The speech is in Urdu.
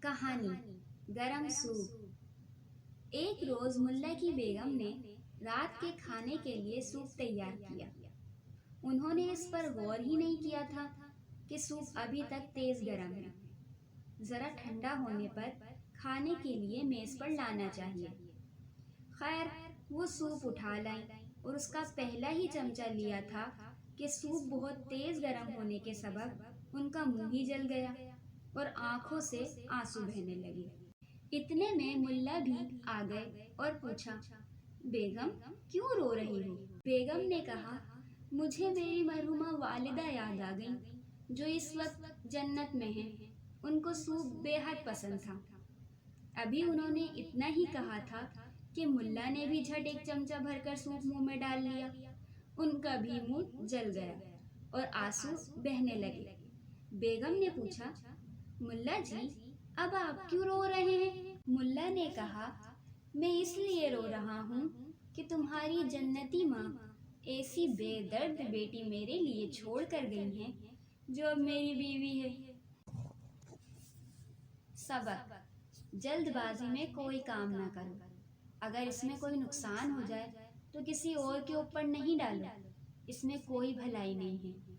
کہانی گرم سوپ۔ ایک روز ملا کی بیگم نے رات کے کھانے کے لیے سوپ تیار کیا۔ انہوں نے اس پر غور ہی نہیں کیا تھا کہ سوپ ابھی تک تیز گرم ہے، ذرا ٹھنڈا ہونے پر کھانے کے لیے میز پر لانا چاہیے۔ خیر، وہ سوپ اٹھا لائیں اور اس کا پہلا ہی چمچہ لیا تھا کہ سوپ بہت تیز گرم ہونے کے سبب ان کا منہ ہی جل گیا اور آنکھوں سے آنسو بہنے لگے۔ اتنے میں ملا بھی آ گئے اور پوچھا، بیگم کیوں رو رہی ہو؟ بیگم نے کہا، مجھے میری مرحومہ والدہ یاد آ گئیں جو اس وقت جنت میں ہیں۔ ان کو سوپ بے حد پسند تھا۔ ابھی انہوں نے اتنا ہی کہا تھا کہ ملا نے بھی جھٹ ایک چمچہ بھر کر سوپ منہ میں ڈال لیا۔ ان کا بھی منہ جل گیا اور آنسو بہنے لگے۔ بیگم نے پوچھا، ملا جی اب آپ کیوں رو رہے ہیں؟ ملا نے کہا، میں اس لیے رو رہا ہوں کہ تمہاری جنتی ماں ایسی بے درد بیٹی میرے لیے چھوڑ کر گئی ہیں جو اب میری بیوی ہے۔ سبق: جلد بازی میں کوئی کام نہ کرو۔ اگر اس میں کوئی نقصان ہو جائے تو کسی اور کے اوپر نہیں ڈالو، اس میں کوئی بھلائی نہیں ہے۔